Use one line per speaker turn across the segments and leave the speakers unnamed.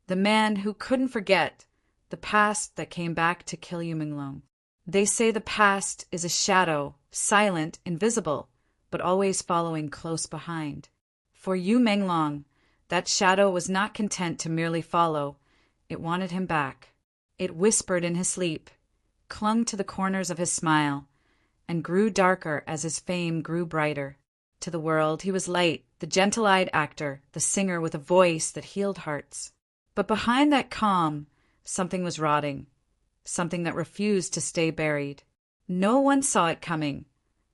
the man who couldn't forget, the past that came back to kill you, Menglong. They say the past is a shadow, silent, invisible, but always following close behind. For you, Menglong, that shadow was not content to merely follow. It wanted him back. It whispered in his sleep, clung to the corners of his smile, and grew darker as his fame grew brighter. To the world, he was light, the gentle-eyed actor, the singer with a voice that healed hearts. But behind that calm, something was rotting, something that refused to stay buried. No one saw it coming.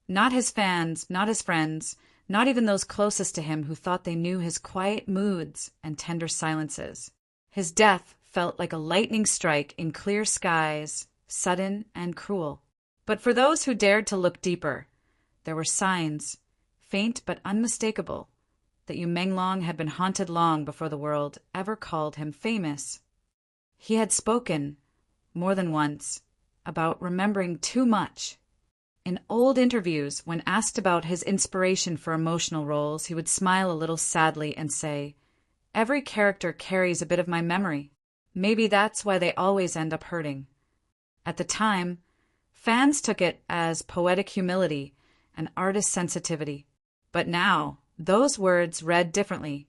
Not his fans, not his friends, not even those closest to him who thought they knew his quiet moods and tender silences. His death felt like a lightning strike in clear skies, sudden and cruel. But for those who dared to look deeper, there were signs, faint but unmistakable, that Yu Menglong had been haunted long before the world ever called him famous. He had spoken, more than once, about remembering too much. In old interviews, when asked about his inspiration for emotional roles, he would smile a little sadly and say, "Every character carries a bit of my memory. Maybe that's why they always end up hurting." At the time, fans took it as poetic humility and artist sensitivity. But now, those words read differently,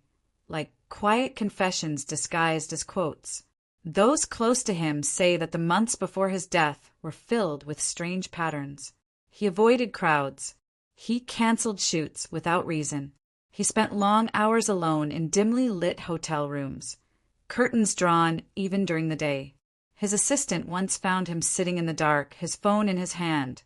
like quiet confessions disguised as quotes. Those close to him say that the months before his death were filled with strange patterns. He avoided crowds. He canceled shoots without reason. He spent long hours alone in dimly lit hotel rooms, curtains drawn even during the day. His assistant once found him sitting in the dark, his phone in his hand,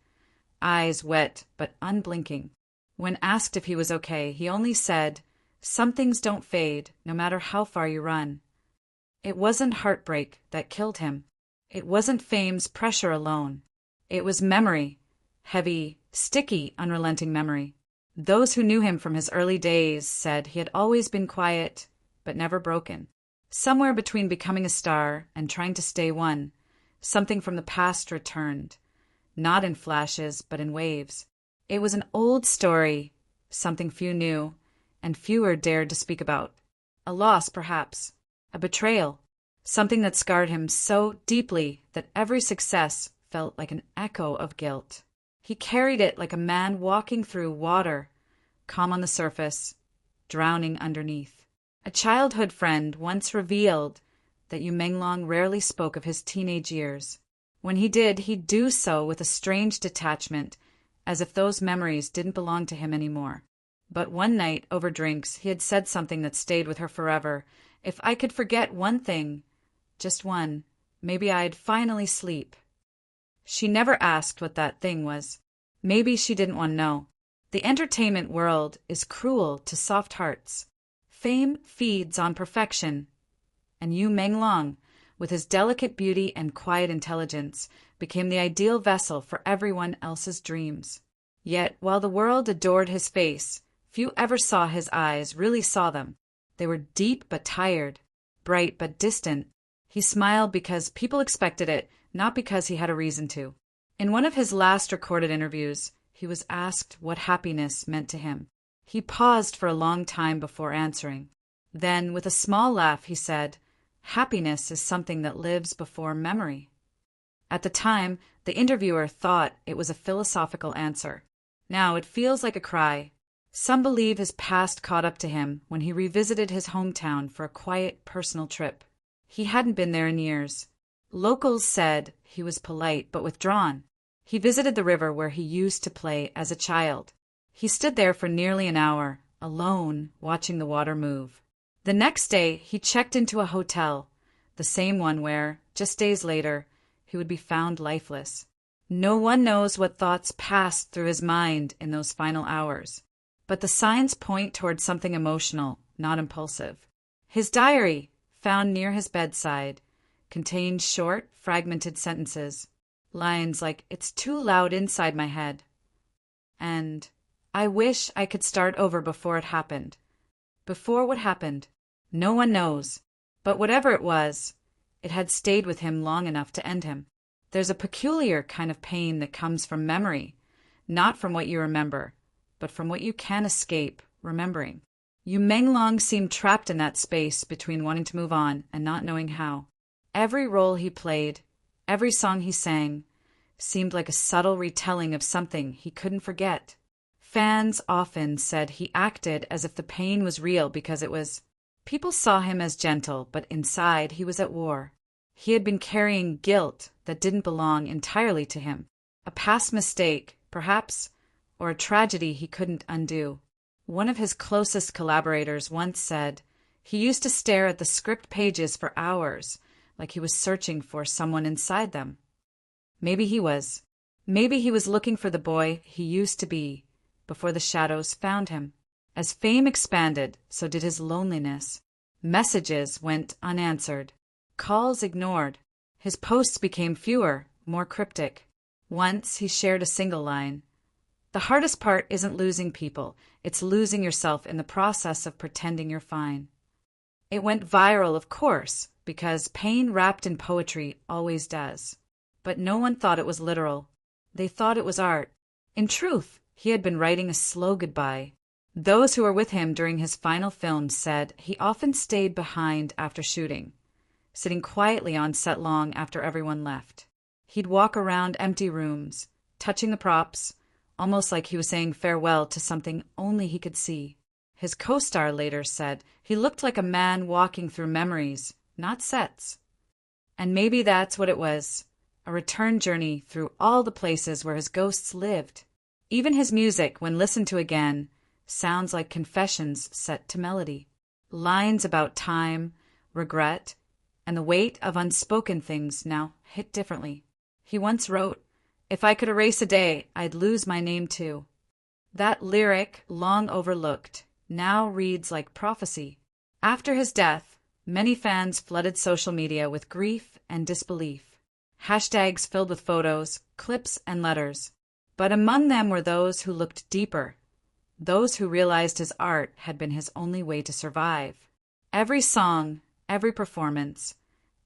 eyes wet but unblinking. When asked if he was okay, he only said, "Some things don't fade, no matter how far you run." It wasn't heartbreak that killed him. It wasn't fame's pressure alone. It was memory, heavy, sticky, unrelenting memory. Those who knew him from his early days said he had always been quiet, but never broken. Somewhere between becoming a star and trying to stay one, something from the past returned, not in flashes, but in waves. It was an old story, something few knew, and fewer dared to speak about. A loss, perhaps. A betrayal. Something that scarred him so deeply that every success felt like an echo of guilt. He carried it like a man walking through water, calm on the surface, drowning underneath. A childhood friend once revealed that Yu Menglong rarely spoke of his teenage years. When he did, he'd do so with a strange detachment, as if those memories didn't belong to him anymore. But one night, over drinks, he had said something that stayed with her forever. "If I could forget one thing, just one, maybe I'd finally sleep." She never asked what that thing was. Maybe she didn't want to know. The entertainment world is cruel to soft hearts. Fame feeds on perfection. And Yu Menglong, with his delicate beauty and quiet intelligence, became the ideal vessel for everyone else's dreams. Yet, while the world adored his face, few ever saw his eyes, really saw them. They were deep but tired, bright but distant. He smiled because people expected it, not because he had a reason to. In one of his last recorded interviews, he was asked what happiness meant to him. He paused for a long time before answering. Then, with a small laugh, he said, "Happiness is something that lives before memory." At the time, the interviewer thought it was a philosophical answer. Now it feels like a cry. Some believe his past caught up to him when he revisited his hometown for a quiet, personal trip. He hadn't been there in years. Locals said he was polite but withdrawn. He visited the river where he used to play as a child. He stood there for nearly an hour, alone, watching the water move. The next day, he checked into a hotel, the same one where, just days later, he would be found lifeless. No one knows what thoughts passed through his mind in those final hours, but the signs point toward something emotional, not impulsive. His diary, found near his bedside, contained short, fragmented sentences, lines like, "It's too loud inside my head," and "I wish I could start over before it happened." Before what happened? No one knows. But whatever it was, it had stayed with him long enough to end him. There's a peculiar kind of pain that comes from memory, not from what you remember, but from what you can't escape remembering. Menglong seemed trapped in that space between wanting to move on and not knowing how. Every role he played, every song he sang, seemed like a subtle retelling of something he couldn't forget. Fans often said he acted as if the pain was real because it was. People saw him as gentle, but inside he was at war. He had been carrying guilt that didn't belong entirely to him. A past mistake, perhaps, or a tragedy he couldn't undo. One of his closest collaborators once said he used to stare at the script pages for hours, like he was searching for someone inside them. Maybe he was. Maybe he was looking for the boy he used to be before the shadows found him. As fame expanded, so did his loneliness. Messages went unanswered. Calls ignored. His posts became fewer, more cryptic. Once he shared a single line. The hardest part isn't losing people, it's losing yourself in the process of pretending you're fine. It went viral, of course, because pain wrapped in poetry always does. But no one thought it was literal. They thought it was art. In truth, he had been writing a slow goodbye. Those who were with him during his final films said he often stayed behind after shooting, sitting quietly on set long after everyone left. He'd walk around empty rooms, touching the props, almost like he was saying farewell to something only he could see. His co-star later said he looked like a man walking through memories, not sets. And maybe that's what it was, a return journey through all the places where his ghosts lived. Even his music, when listened to again, sounds like confessions set to melody. Lines about time, regret, and the weight of unspoken things now hit differently. He once wrote, "If I could erase a day, I'd lose my name too." That lyric, long overlooked, now reads like prophecy. After his death, many fans flooded social media with grief and disbelief. Hashtags filled with photos, clips, and letters. But among them were those who looked deeper, those who realized his art had been his only way to survive. Every song, every performance,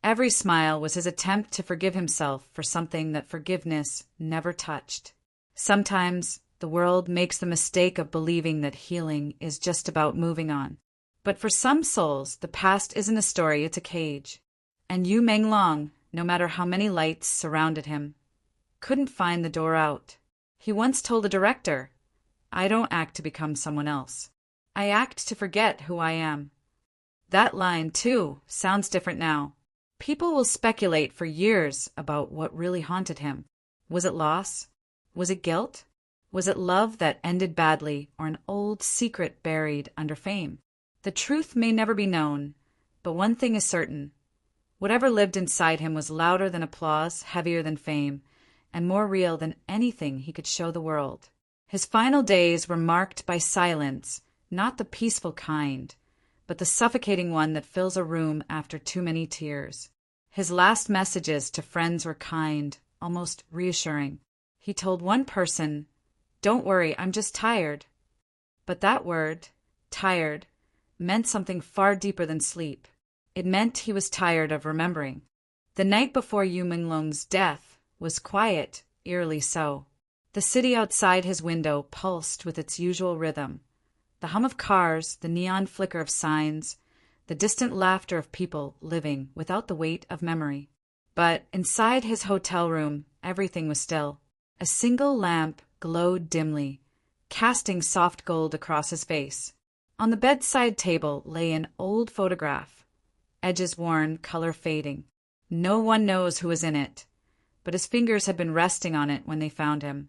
every smile was his attempt to forgive himself for something that forgiveness never touched. Sometimes the world makes the mistake of believing that healing is just about moving on. But for some souls, the past isn't a story, it's a cage. And Menglong, no matter how many lights surrounded him, couldn't find the door out. He once told a director, "I don't act to become someone else. I act to forget who I am." That line, too, sounds different now. People will speculate for years about what really haunted him. Was it loss? Was it guilt? Was it love that ended badly, or an old secret buried under fame? The truth may never be known, but one thing is certain. Whatever lived inside him was louder than applause, heavier than fame, and more real than anything he could show the world. His final days were marked by silence, not the peaceful kind, but the suffocating one that fills a room after too many tears. His last messages to friends were kind, almost reassuring. He told one person, "Don't worry, I'm just tired." But that word, tired, meant something far deeper than sleep. It meant he was tired of remembering. The night before Menglong's death was quiet, eerily so. The city outside his window pulsed with its usual rhythm. The hum of cars, the neon flicker of signs, the distant laughter of people living without the weight of memory. But inside his hotel room, everything was still. A single lamp glowed dimly, casting soft gold across his face. On the bedside table lay an old photograph, edges worn, color fading. No one knows who was in it, but his fingers had been resting on it when they found him,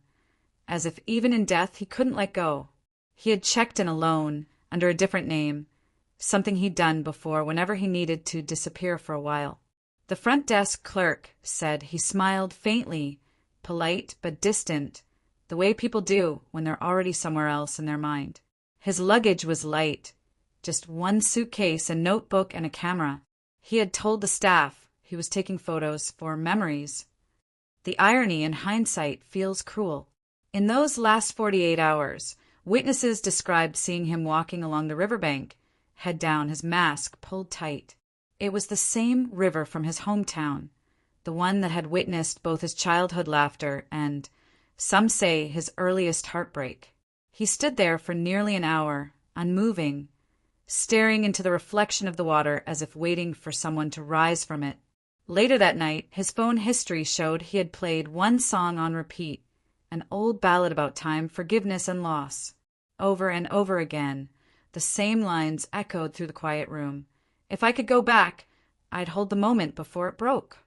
as if even in death he couldn't let go. He had checked in alone, under a different name, something he'd done before whenever he needed to disappear for a while. The front desk clerk said he smiled faintly, polite but distant, the way people do when they're already somewhere else in their mind. His luggage was light, just one suitcase, a notebook, and a camera. He had told the staff he was taking photos for memories. The irony in hindsight feels cruel. In those last 48 hours, witnesses described seeing him walking along the riverbank, head down, his mask pulled tight. It was the same river from his hometown, the one that had witnessed both his childhood laughter and, some say, his earliest heartbreak. He stood there for nearly an hour, unmoving, staring into the reflection of the water as if waiting for someone to rise from it. Later that night, his phone history showed he had played one song on repeat, an old ballad about time, forgiveness, and loss. Over and over again, the same lines echoed through the quiet room. If I could go back, I'd hold the moment before it broke.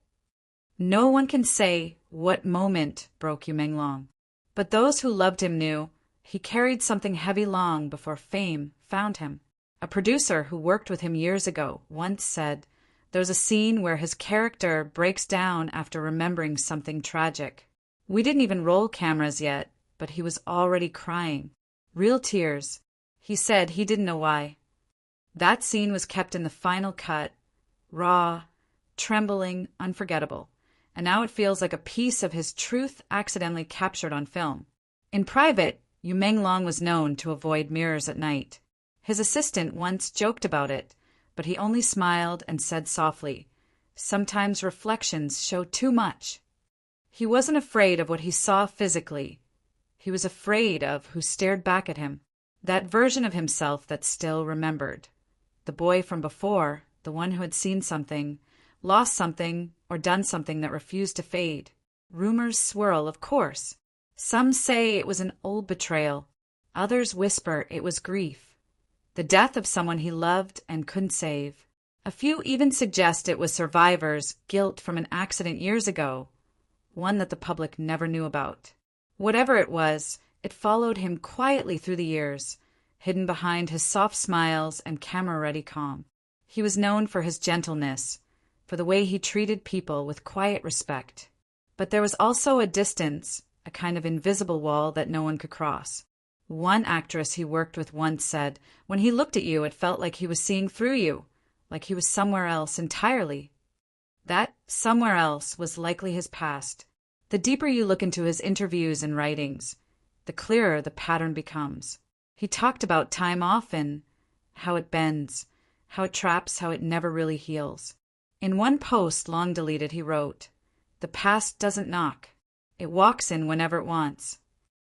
No one can say what moment broke Yu Menglong, but those who loved him knew he carried something heavy long before fame found him. A producer who worked with him years ago once said, "There's a scene where his character breaks down after remembering something tragic. We didn't even roll cameras yet, but he was already crying. Real tears. He said he didn't know why." That scene was kept in the final cut, raw, trembling, unforgettable, and now it feels like a piece of his truth accidentally captured on film. In private, Yu Menglong was known to avoid mirrors at night. His assistant once joked about it, but he only smiled and said softly, "Sometimes reflections show too much." He wasn't afraid of what he saw physically. He was afraid of who stared back at him, that version of himself that still remembered. The boy from before, the one who had seen something, lost something, or done something that refused to fade. Rumors swirl, of course. Some say it was an old betrayal. Others whisper it was grief. The death of someone he loved and couldn't save. A few even suggest it was survivors' guilt from an accident years ago, one that the public never knew about. Whatever it was, it followed him quietly through the years, hidden behind his soft smiles and camera-ready calm. He was known for his gentleness, for the way he treated people with quiet respect. But there was also a distance, a kind of invisible wall that no one could cross. One actress he worked with once said, when he looked at you, it felt like he was seeing through you, like he was somewhere else entirely. That somewhere else was likely his past. The deeper you look into his interviews and writings, the clearer the pattern becomes. He talked about time often, how it bends, how it traps, how it never really heals. In one post, long deleted, he wrote, "The past doesn't knock. It walks in whenever it wants."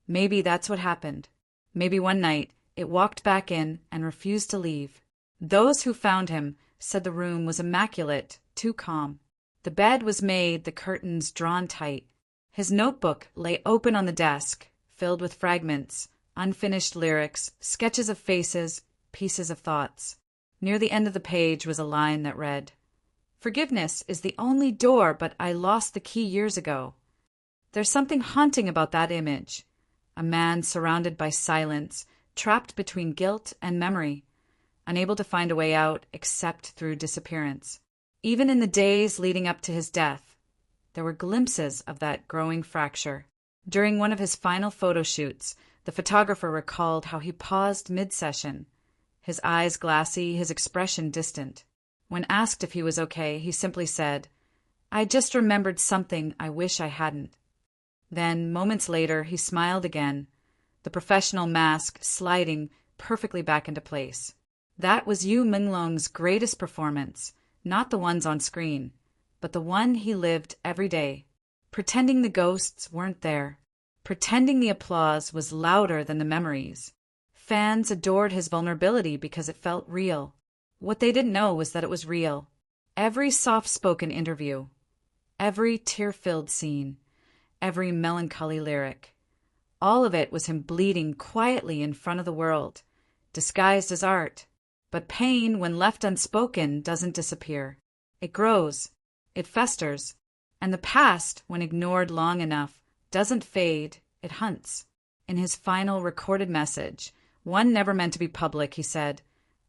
Maybe that's what happened. Maybe one night it walked back in and refused to leave. Those who found him said the room was immaculate, too calm. The bed was made, the curtains drawn tight. His notebook lay open on the desk, filled with fragments, unfinished lyrics, sketches of faces, pieces of thoughts. Near the end of the page was a line that read, "Forgiveness is the only door, but I lost the key years ago." There's something haunting about that image. A man surrounded by silence, trapped between guilt and memory, unable to find a way out except through disappearance. Even in the days leading up to his death, there were glimpses of that growing fracture. During one of his final photo shoots, the photographer recalled how he paused mid-session, his eyes glassy, his expression distant. When asked if he was okay, he simply said, "I just remembered something I wish I hadn't." Then, moments later, he smiled again, the professional mask sliding perfectly back into place. That was Yu Menglong's greatest performance, not the ones on screen, but the one he lived every day, pretending the ghosts weren't there, pretending the applause was louder than the memories. Fans adored his vulnerability because it felt real. What they didn't know was that it was real. Every soft-spoken interview, every tear-filled scene, every melancholy lyric, all of it was him bleeding quietly in front of the world, disguised as art. But pain, when left unspoken, doesn't disappear. It grows, it festers, and the past, when ignored long enough, doesn't fade, it hunts. In his final recorded message, one never meant to be public, he said,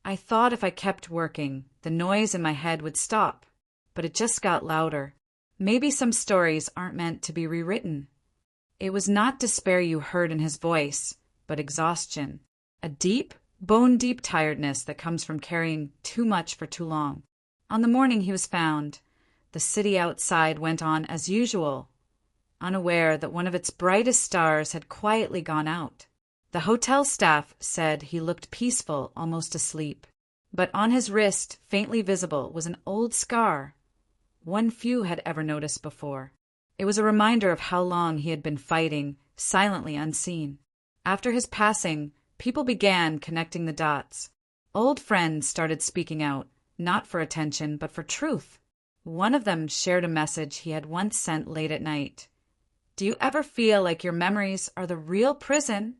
"I thought if I kept working, the noise in my head would stop, but it just got louder. Maybe some stories aren't meant to be rewritten." It was not despair you heard in his voice, but exhaustion, a deep, bone-deep tiredness that comes from carrying too much for too long. On the morning he was found, the city outside went on as usual, unaware that one of its brightest stars had quietly gone out. The hotel staff said he looked peaceful, almost asleep. But on his wrist, faintly visible, was an old scar, one few had ever noticed before. It was a reminder of how long he had been fighting, silently unseen. After his passing, people began connecting the dots. Old friends started speaking out, not for attention, but for truth. One of them shared a message he had once sent late at night. "Do you ever feel like your memories are the real prison?"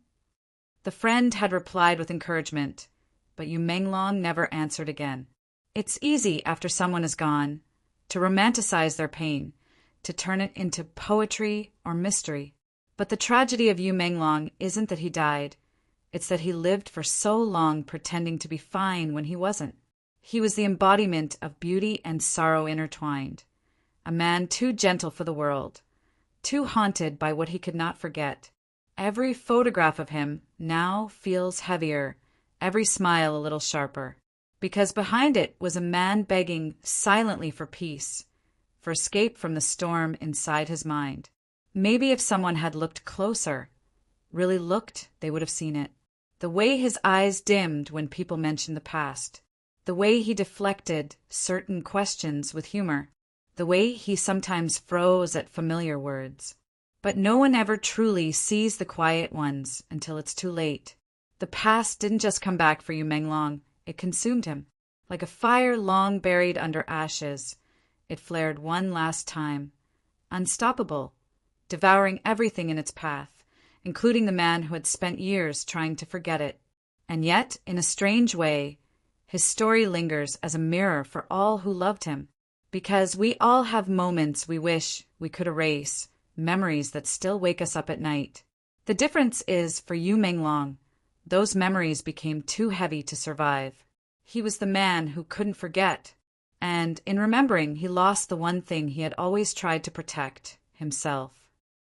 The friend had replied with encouragement, but Menglong never answered again. It's easy, after someone is gone, to romanticize their pain, to turn it into poetry or mystery. But the tragedy of Menglong isn't that he died. It's that he lived for so long pretending to be fine when he wasn't. He was the embodiment of beauty and sorrow intertwined. A man too gentle for the world, too haunted by what he could not forget. Every photograph of him now feels heavier, every smile a little sharper, because behind it was a man begging silently for peace, for escape from the storm inside his mind. Maybe if someone had looked closer, really looked, they would have seen it. The way his eyes dimmed when people mentioned the past, the way he deflected certain questions with humor, the way he sometimes froze at familiar words. But no one ever truly sees the quiet ones until it's too late. The past didn't just come back for Menglong, it consumed him. Like a fire long buried under ashes, it flared one last time, unstoppable, devouring everything in its path, including the man who had spent years trying to forget it. And yet, in a strange way, his story lingers as a mirror for all who loved him, because we all have moments we wish we could erase, memories that still wake us up at night. The difference is, for Menglong, those memories became too heavy to survive. He was the man who couldn't forget, and in remembering, he lost the one thing he had always tried to protect, himself.